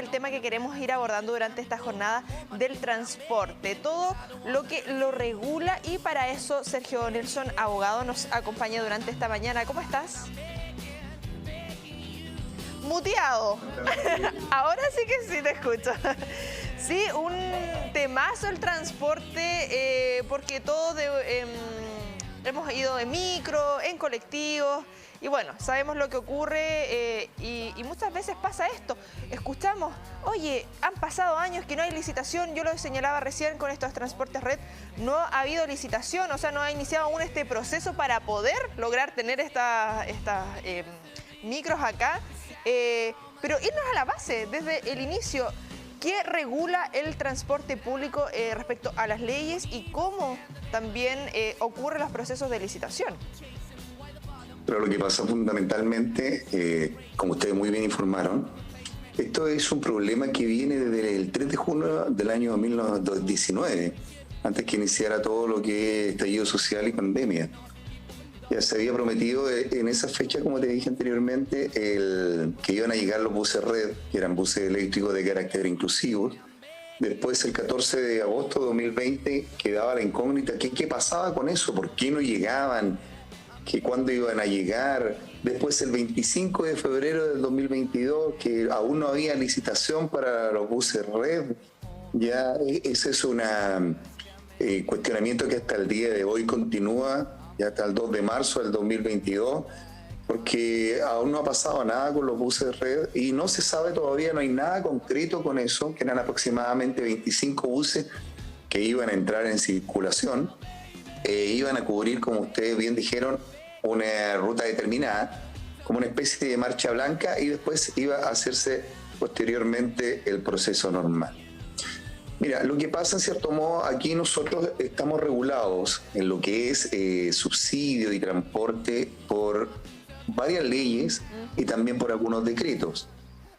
el tema que queremos ir abordando durante esta jornada del transporte, todo lo que lo regula, y para eso Sergio Nelson, abogado, nos acompaña durante esta mañana. ¿Cómo estás? Muteado. Ahora sí que sí te escucho. Sí, un temazo el transporte, porque todos hemos ido en micro, en colectivos, y bueno, sabemos lo que ocurre, y muchas veces pasa esto. Escuchamos, oye, han pasado años que no hay licitación. Yo lo señalaba recién con estos transportes red, no ha habido licitación, o sea, no ha iniciado aún este proceso para poder lograr tener estas micros acá. Pero irnos a la base, desde el inicio, ¿qué regula el transporte público respecto a las leyes y cómo también ocurren los procesos de licitación? Pero lo que pasa fundamentalmente, como ustedes muy bien informaron, esto es un problema que viene desde el 3 de junio del año 2019, antes que iniciara todo lo que es estallido social y pandemia. Ya se había prometido en esa fecha, como te dije anteriormente, que iban a llegar los buses red, que eran buses eléctricos de carácter inclusivo. Después, el 14 de agosto de 2020, quedaba la incógnita, ¿qué pasaba con eso? ¿Por qué no llegaban? ¿Cuándo iban a llegar? Después, el 25 de febrero del 2022, que aún no había licitación para los buses red. Ya ese es un cuestionamiento que hasta el día de hoy continúa, ya hasta el 2 de marzo del 2022, porque aún no ha pasado nada con los buses red y no se sabe todavía, no hay nada concreto con eso, que eran aproximadamente 25 buses que iban a entrar en circulación, iban a cubrir, como ustedes bien dijeron, una ruta determinada, como una especie de marcha blanca, y después iba a hacerse posteriormente el proceso normal. Mira, lo que pasa en cierto modo, aquí nosotros estamos regulados en lo que es subsidio y transporte por varias leyes y también por algunos decretos.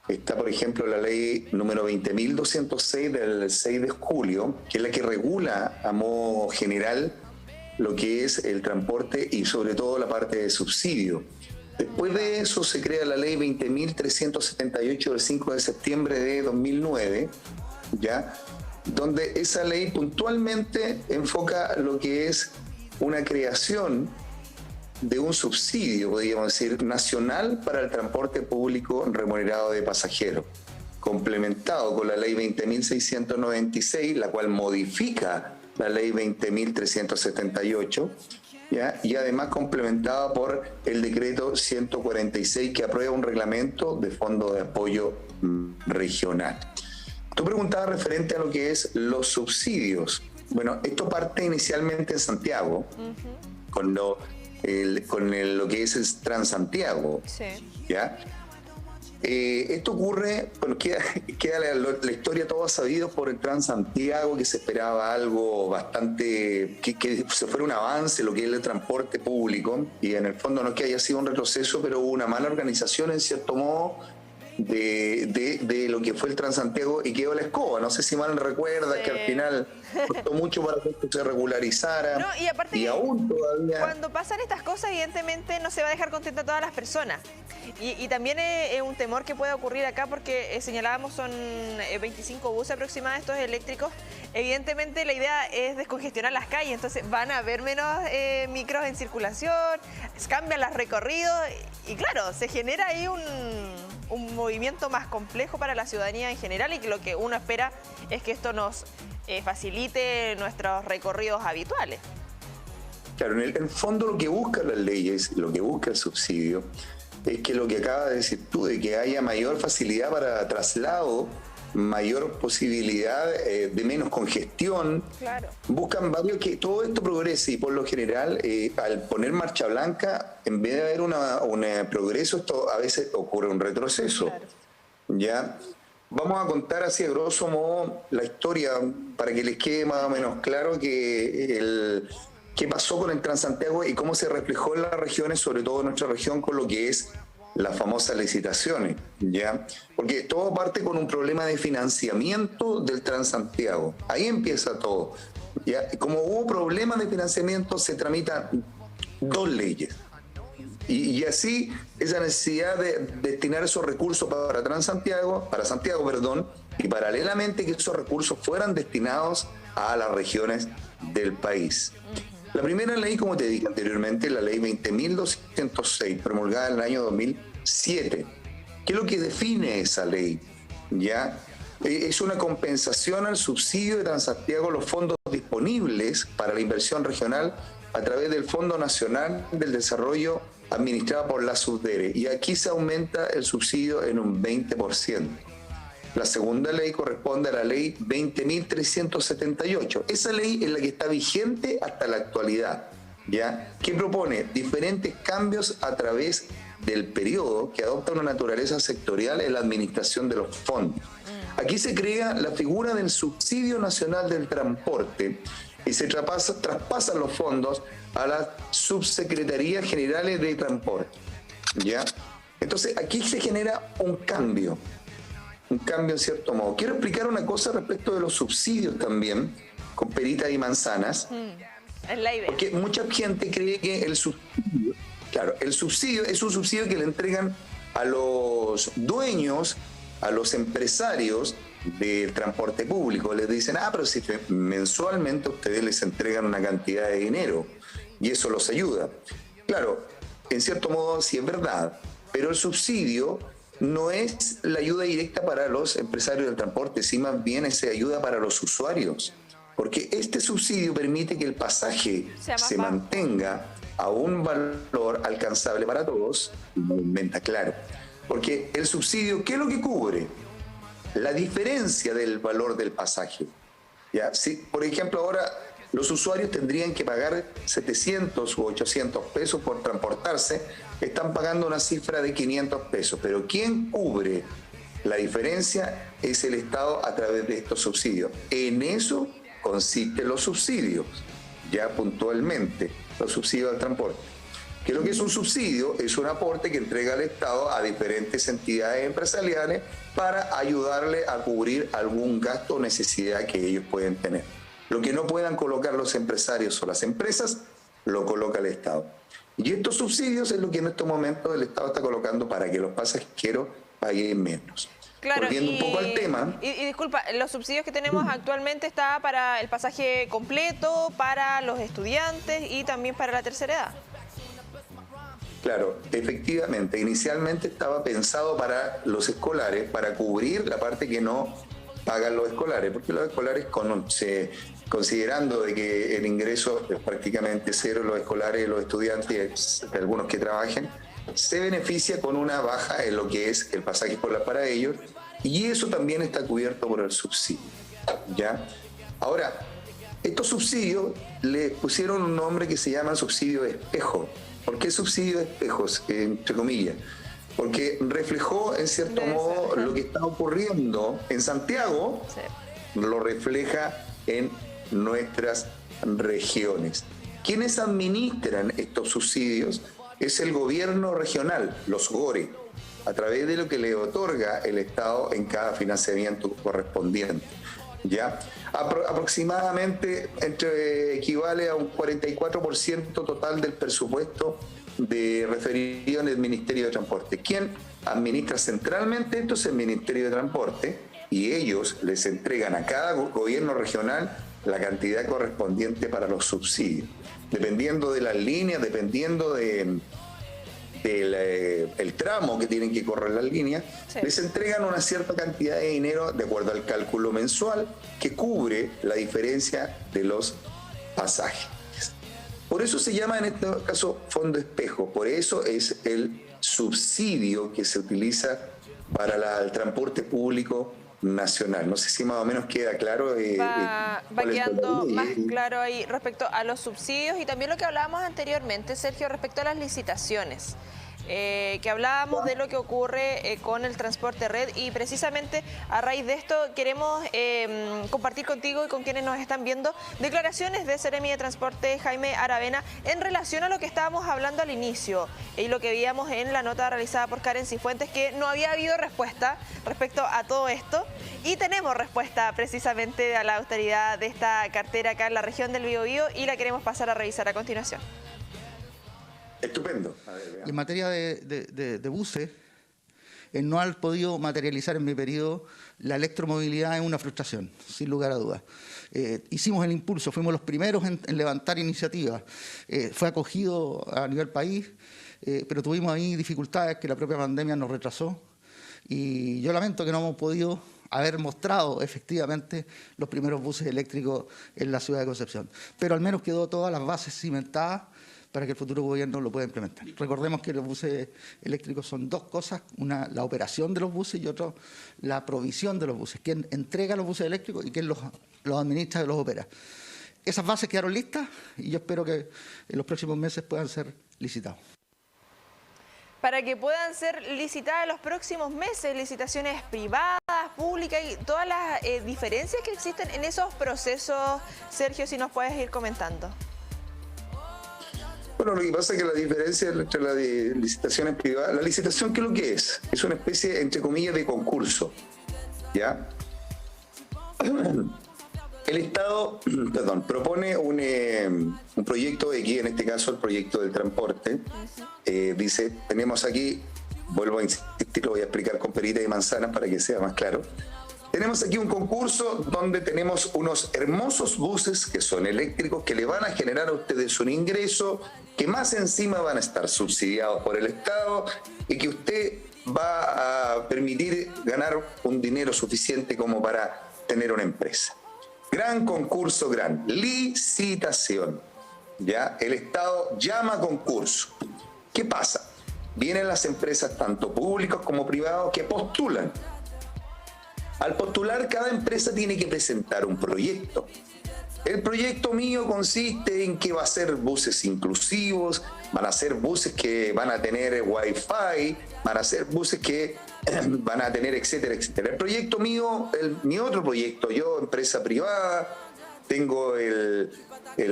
Está, por ejemplo, la ley número 20.206 del 6 de julio, que es la que regula a modo general lo que es el transporte y sobre todo la parte de subsidio. Después de eso se crea la ley 20.378 del 5 de septiembre de 2009, ¿ya?, donde esa ley puntualmente enfoca lo que es una creación de un subsidio, podríamos decir, nacional para el transporte público remunerado de pasajeros, complementado con la ley 20.696, la cual modifica la ley 20.378, ¿ya?, y además complementado por el decreto 146, que aprueba un reglamento de fondo de apoyo regional. Tú preguntabas referente a lo que es los subsidios. Bueno, esto parte inicialmente en Santiago, con lo que es el Transantiago. Sí. ¿Ya? Esto ocurre, bueno, queda la historia toda sabida por el Transantiago, que se esperaba algo bastante, que se fuera un avance lo que es el transporte público, y en el fondo no es que haya sido un retroceso, pero hubo una mala organización en cierto modo de lo que fue el Transantiago, y quedó la escoba. No sé si mal recuerdas, que al final costó mucho para que esto se regularizara. No, y aparte, y aún todavía, cuando pasan estas cosas, evidentemente no se va a dejar contenta a todas las personas. Y también es un temor que puede ocurrir acá, porque señalábamos, son 25 buses aproximadamente, estos eléctricos. Evidentemente la idea es descongestionar las calles, entonces van a haber menos micros en circulación, cambian los recorridos, y claro, se genera ahí un movimiento más complejo para la ciudadanía en general, y que lo que uno espera es que esto nos facilite nuestros recorridos habituales. Claro, en el fondo lo que buscan las leyes, lo que busca el subsidio, es que lo que acabas de decir tú, de que haya mayor facilidad para traslado, mayor posibilidad de menos congestión. Claro. Buscan varios que todo esto progrese, y por lo general, al poner marcha blanca, en vez de haber un progreso, esto a veces ocurre un retroceso. Claro. ¿Ya? Vamos a contar así a grosso modo la historia para que les quede más o menos claro qué pasó con el Transantiago y cómo se reflejó en las regiones, sobre todo en nuestra región, con lo que es las famosas licitaciones, ¿ya? Porque todo parte con un problema de financiamiento del Transantiago. Ahí empieza todo, ¿ya? Como hubo problemas de financiamiento, se tramitan dos leyes. Y así esa necesidad de destinar esos recursos para Santiago, perdón, y paralelamente que esos recursos fueran destinados a las regiones del país. La primera ley, como te dije anteriormente, la ley 20.206, promulgada en el año 2007. ¿Qué es lo que define esa ley? ¿Ya? Es una compensación al subsidio de Transantiago los fondos disponibles para la inversión regional a través del Fondo Nacional del Desarrollo administrado por la SUDERE. Y aquí se aumenta el subsidio en un 20%. La segunda ley corresponde a la ley 20.378. Esa ley es la que está vigente hasta la actualidad, ¿ya? Que propone diferentes cambios a través del periodo que adopta una naturaleza sectorial en la administración de los fondos. Aquí se crea la figura del subsidio nacional del transporte y se traspasan los fondos a las subsecretarías generales de transporte, ¿ya? Entonces aquí se genera un cambio en cierto modo. Quiero explicar una cosa respecto de los subsidios también, con peritas y manzanas, Es la idea. porque mucha gente cree que el subsidio es un subsidio que le entregan a los dueños, a los empresarios del transporte público. Les dicen, pero si mensualmente ustedes les entregan una cantidad de dinero y eso los ayuda. Claro, en cierto modo sí es verdad, pero el subsidio no es la ayuda directa para los empresarios del transporte, sino más bien es ayuda para los usuarios, porque este subsidio permite que el pasaje se mantenga a un valor alcanzable para todos, no aumenta, claro. Porque el subsidio, ¿qué es lo que cubre? La diferencia del valor del pasaje. ¿Ya? Si, por ejemplo, ahora los usuarios tendrían que pagar 700 u 800 pesos por transportarse, están pagando una cifra de 500 pesos. Pero ¿quién cubre la diferencia? Es el Estado a través de estos subsidios. En eso consisten los subsidios, ya puntualmente, los subsidios al transporte. Que lo que es un subsidio es un aporte que entrega el Estado a diferentes entidades empresariales para ayudarle a cubrir algún gasto o necesidad que ellos pueden tener. Lo que no puedan colocar los empresarios o las empresas, lo coloca el Estado. Y estos subsidios es lo que en estos momentos el Estado está colocando para que los pasajeros paguen menos. Claro, volviendo un poco al tema. Y disculpa, los subsidios que tenemos actualmente está para el pasaje completo, para los estudiantes y también para la tercera edad. Claro, efectivamente, inicialmente estaba pensado para los escolares, para cubrir la parte que no pagan los escolares, porque los escolares, considerando de que el ingreso es prácticamente cero, los escolares, los estudiantes, algunos que trabajen, se beneficia con una baja en lo que es el pasaje escolar para ellos, y eso también está cubierto por el subsidio, ¿ya? Ahora, estos subsidios le pusieron un nombre que se llama subsidio de espejo. ¿Por qué subsidio de espejos, entre comillas? Porque reflejó, en cierto modo, lo que está ocurriendo en Santiago, lo refleja en nuestras regiones. ¿Quiénes administran estos subsidios? Es el gobierno regional, los GORE, a través de lo que le otorga el Estado en cada financiamiento correspondiente. ¿Ya? Aproximadamente equivale a un 44% total del presupuesto referido en el Ministerio de Transporte. ¿Quién administra centralmente esto? Es el Ministerio de Transporte, y ellos les entregan a cada gobierno regional la cantidad correspondiente para los subsidios. Dependiendo de las líneas, dependiendo del tramo que tienen que correr las líneas, les entregan una cierta cantidad de dinero de acuerdo al cálculo mensual que cubre la diferencia de los pasajes. Por eso se llama en este caso fondo espejo, por eso es el subsidio que se utiliza para el transporte público nacional. No sé si más o menos queda claro. Va quedando más claro ahí respecto a los subsidios y también lo que hablábamos anteriormente, Sergio, respecto a las licitaciones. Que hablábamos de lo que ocurre con el transporte red, y precisamente a raíz de esto queremos compartir contigo y con quienes nos están viendo declaraciones de Seremi de Transporte Jaime Aravena en relación a lo que estábamos hablando al inicio y lo que veíamos en la nota realizada por Karen Cifuentes, que no había habido respuesta respecto a todo esto, y tenemos respuesta precisamente a la autoridad de esta cartera acá en la región del Biobío y la queremos pasar a revisar a continuación. Estupendo. A ver, y en materia de buses, el no haber podido materializar en mi periodo la electromovilidad es una frustración, sin lugar a dudas. Hicimos el impulso, fuimos los primeros en levantar iniciativas. Fue acogido a nivel país, pero tuvimos ahí dificultades que la propia pandemia nos retrasó. Y yo lamento que no hemos podido haber mostrado efectivamente los primeros buses eléctricos en la ciudad de Concepción. Pero al menos quedó todas las bases cimentadas para que el futuro gobierno lo pueda implementar. Recordemos que los buses eléctricos son dos cosas, una la operación de los buses y otra la provisión de los buses, quién entrega los buses eléctricos y quién los administra y los opera. Esas bases quedaron listas y yo espero que en los próximos meses puedan ser licitados. Para que puedan ser licitadas en los próximos meses, licitaciones privadas, públicas y todas las diferencias que existen en esos procesos, Sergio, si nos puedes ir comentando. Bueno, lo que pasa es que la diferencia entre las licitaciones privadas, la licitación, ¿qué es lo que es? Es una especie, entre comillas, de concurso, ¿ya? El Estado, propone un proyecto X, en este caso el proyecto del transporte. Dice, tenemos aquí, vuelvo a insistir, lo voy a explicar con peritas y manzanas para que sea más claro. Tenemos aquí un concurso donde tenemos unos hermosos buses que son eléctricos, que le van a generar a ustedes un ingreso, que más encima van a estar subsidiados por el Estado y que usted va a permitir ganar un dinero suficiente como para tener una empresa. Gran concurso, gran licitación. ¿Ya? El Estado llama a concurso. ¿Qué pasa? Vienen las empresas, tanto públicas como privadas, que postulan. Al postular, cada empresa tiene que presentar un proyecto. El proyecto mío consiste en que va a ser buses inclusivos, van a ser buses que van a tener Wi-Fi, van a ser buses que van a tener, etcétera, etcétera. El proyecto mío, mi otro proyecto, yo, empresa privada, tengo el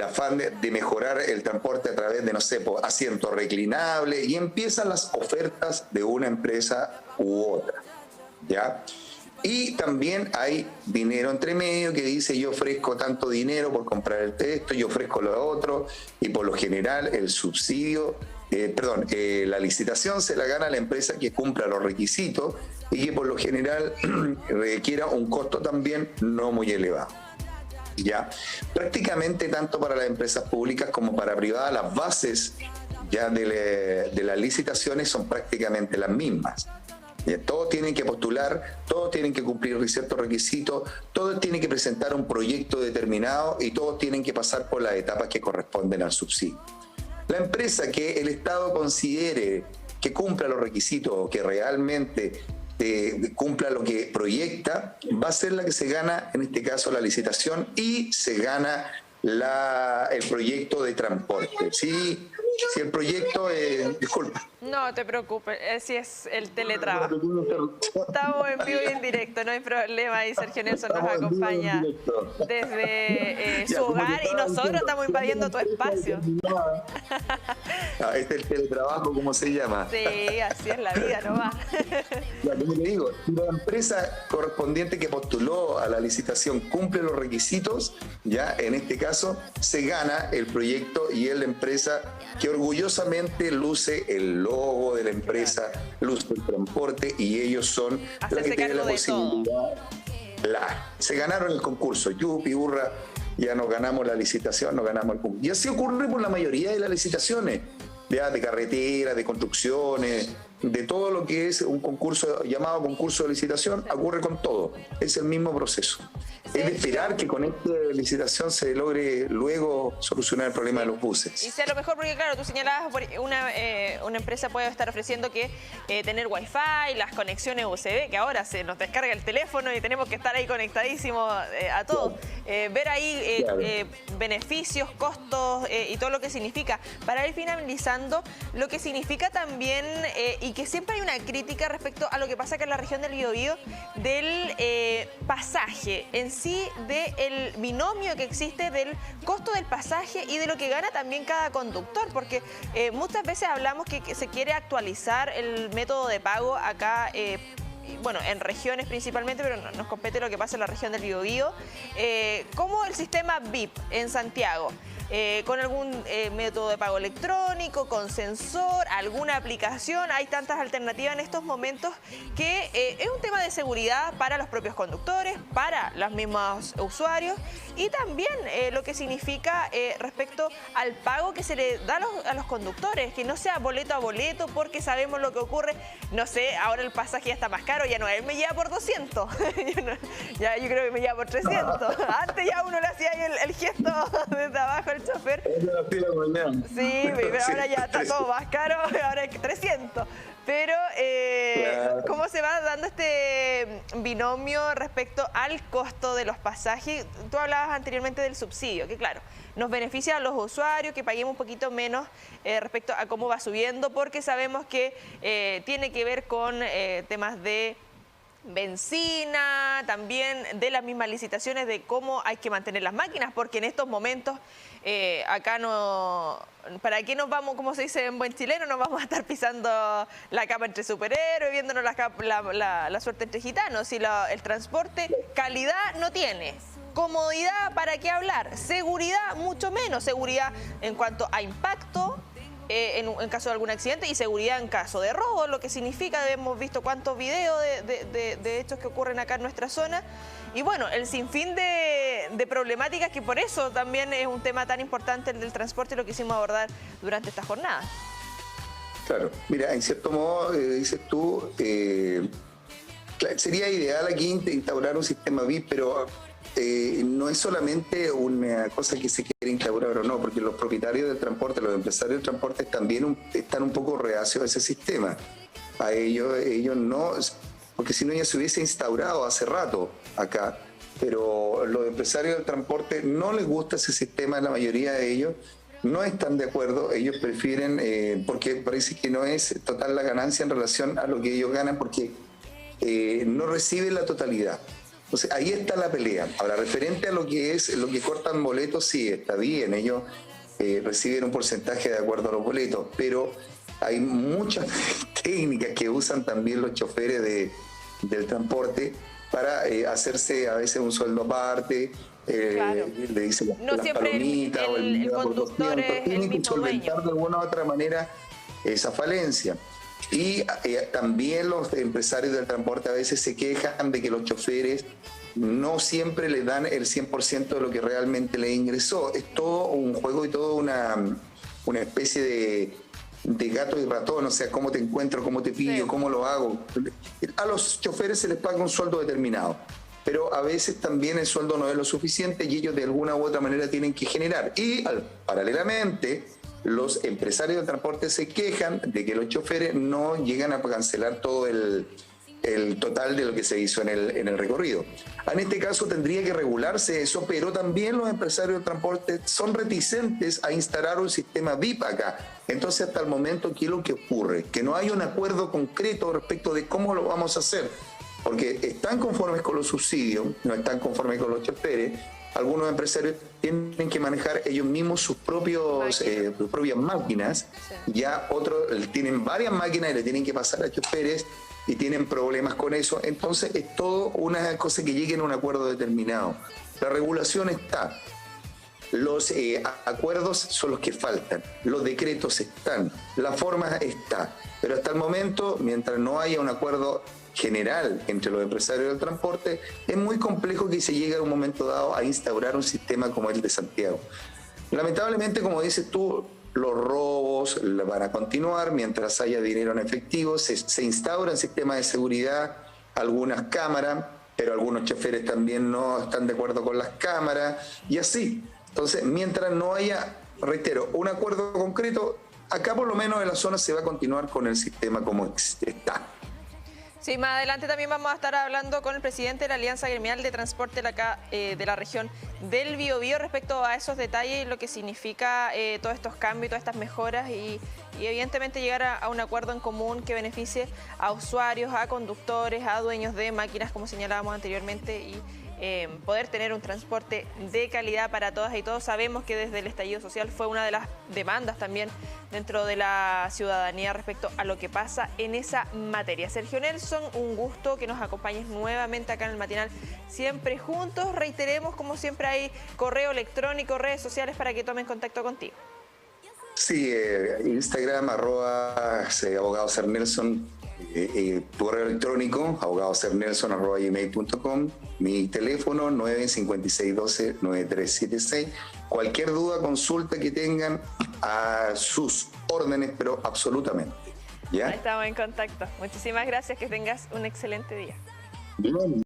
afán de mejorar el transporte a través de, no sé, asientos reclinables, y empiezan las ofertas de una empresa u otra, ¿ya? Y también hay dinero entre medio que dice yo ofrezco tanto dinero por comprar esto, yo ofrezco lo otro, y por lo general el subsidio, la licitación se la gana la empresa que cumpla los requisitos y que por lo general requiera un costo también no muy elevado. ¿Ya? Prácticamente tanto para las empresas públicas como para privadas las bases ya de las licitaciones son prácticamente las mismas. Todos tienen que postular, todos tienen que cumplir ciertos requisitos, todos tienen que presentar un proyecto determinado y todos tienen que pasar por las etapas que corresponden al subsidio. La empresa que el Estado considere que cumpla los requisitos o que realmente cumpla lo que proyecta, va a ser la que se gana, en este caso, la licitación y se gana el proyecto de transporte. Si el proyecto disculpa. No te preocupes, si es el teletrabajo. Estamos en vivo y en directo, no hay problema. Y Sergio Nelson nos acompaña desde su hogar y nosotros estamos invadiendo tu espacio. Este es el teletrabajo, ¿cómo se llama? Sí, así es la vida nomás. Ya, como te digo, si la empresa correspondiente que postuló a la licitación cumple los requisitos, ya en este caso se gana el proyecto y es la empresa que orgullosamente luce el logo de la empresa, luce el transporte y ellos son los que tienen la posibilidad. Se ganaron el concurso, yupi, hurra, ya nos ganamos la licitación, nos ganamos el concurso. Y así ocurre por la mayoría de las licitaciones, ya de carreteras, de construcciones, de todo lo que es un concurso llamado concurso de licitación, ocurre con todo. Es el mismo proceso. Es de esperar que con esta licitación se logre luego solucionar el problema de los buses. Y sea lo mejor porque, claro, tú señalabas, una empresa puede estar ofreciendo que tener Wi-Fi, las conexiones USB, que ahora se nos descarga el teléfono y tenemos que estar ahí conectadísimos a todo. Ver ahí beneficios, costos y todo lo que significa. Para ir finalizando, lo que significa también, y que siempre hay una crítica respecto a lo que pasa acá en la región del Biobío, del pasaje en sí, del binomio que existe del costo del pasaje y de lo que gana también cada conductor, porque muchas veces hablamos que se quiere actualizar el método de pago acá bueno, en regiones principalmente, pero nos compete lo que pasa en la región del Biobío, como el sistema VIP en Santiago. Con algún método de pago electrónico, con sensor, alguna aplicación. Hay tantas alternativas en estos momentos que es un tema de seguridad para los propios conductores, para los mismos usuarios y también lo que significa respecto al pago que se le da a los conductores, que no sea boleto a boleto, porque sabemos lo que ocurre. No sé, ahora el pasaje ya está más caro, ya no, él me lleva por 200, yo creo que me lleva por 300. Antes ya uno le hacía ahí el gesto desde abajo al chofer. Sí, pero ahora ya está todo más caro, ahora es 300. Pero, claro, ¿cómo se va dando este binomio respecto al costo de los pasajes? Tú hablabas anteriormente del subsidio, que claro, nos beneficia a los usuarios, que paguemos un poquito menos respecto a cómo va subiendo, porque sabemos que tiene que ver con temas de benzina, también de las mismas licitaciones de cómo hay que mantener las máquinas, porque en estos momentos acá no, ¿para qué nos vamos, como se dice en buen chileno, nos vamos a estar pisando la cama entre superhéroes, viéndonos la suerte entre gitanos? Si el transporte calidad no tiene, comodidad para qué hablar, seguridad mucho menos, seguridad en cuanto a impacto, en caso de algún accidente, y seguridad en caso de robo, lo que significa, hemos visto cuántos videos de hechos que ocurren acá en nuestra zona, y bueno, el sinfín de problemáticas, que por eso también es un tema tan importante el del transporte, lo que quisimos abordar durante esta jornada. Claro, mira, en cierto modo, dices tú, sería ideal aquí instaurar un sistema VIP, pero no es solamente una cosa que se quiere instaurar o no, porque los propietarios del transporte, los empresarios del transporte también están un poco reacios a ese sistema. A ellos no, porque si no ya se hubiese instaurado hace rato acá, pero los empresarios del transporte no les gusta ese sistema, la mayoría de ellos no están de acuerdo, ellos prefieren, porque parece que no es total la ganancia en relación a lo que ellos ganan, porque no reciben la totalidad. Entonces, ahí está la pelea. Ahora, referente a lo que cortan boletos, sí, está bien, ellos reciben un porcentaje de acuerdo a los boletos, pero hay muchas técnicas que usan también los choferes del transporte para hacerse a veces un sueldo aparte, claro, le dicen no las siempre palomitas o el conductor es el mismo solventar dueño. De alguna u otra manera esa falencia. Y también los empresarios del transporte a veces se quejan de que los choferes no siempre les dan el 100% de lo que realmente les ingresó. Es todo un juego y todo una especie de gato y ratón, o sea, cómo te encuentro, cómo te pillo, sí, cómo lo hago. A los choferes se les paga un sueldo determinado, pero a veces también el sueldo no es lo suficiente y ellos de alguna u otra manera tienen que generar. Y paralelamente, los empresarios del transporte se quejan de que los choferes no llegan a cancelar todo el total de lo que se hizo en el recorrido. En este caso tendría que regularse eso, pero también los empresarios del transporte son reticentes a instalar un sistema VIP acá. Entonces, hasta el momento, ¿qué es lo que ocurre? Que no hay un acuerdo concreto respecto de cómo lo vamos a hacer, porque están conformes con los subsidios, no están conformes con los choferes. Algunos empresarios tienen que manejar ellos mismos sus propias máquinas, sí, ya otros tienen varias máquinas y le tienen que pasar a choferes y tienen problemas con eso. Entonces es todo una cosa que lleguen a un acuerdo determinado. La regulación está, los acuerdos son los que faltan, los decretos están, la forma está, pero hasta el momento, mientras no haya un acuerdo general entre los empresarios del transporte, es muy complejo que se llegue a un momento dado a instaurar un sistema como el de Santiago. Lamentablemente, como dices tú, los robos van a continuar mientras haya dinero en efectivo, se instauran sistemas de seguridad, algunas cámaras, pero algunos choferes también no están de acuerdo con las cámaras, y así. Entonces, mientras no haya, reitero, un acuerdo concreto, acá por lo menos en la zona se va a continuar con el sistema como está. Sí, más adelante también vamos a estar hablando con el presidente de la Alianza Gremial de Transporte de la región del Biobío respecto a esos detalles y lo que significa todos estos cambios, todas estas mejoras y evidentemente llegar a un acuerdo en común que beneficie a usuarios, a conductores, a dueños de máquinas, como señalábamos anteriormente, y poder tener un transporte de calidad para todas y todos. Sabemos que desde el estallido social fue una de las demandas también dentro de la ciudadanía respecto a lo que pasa en esa materia. Sergio Nelson. Nelson, un gusto que nos acompañes nuevamente acá en el matinal, siempre juntos. Reiteremos, como siempre, hay correo electrónico, redes sociales para que tomen contacto contigo. Sí, Instagram, @abogadosernelson, correo electrónico, abogadosernelson@gmail.com, mi teléfono 95612-9376. Cualquier duda, consulta que tengan, a sus órdenes, pero absolutamente. ¿Ya? Ahí estamos en contacto. Muchísimas gracias, que tengas un excelente día. Bien.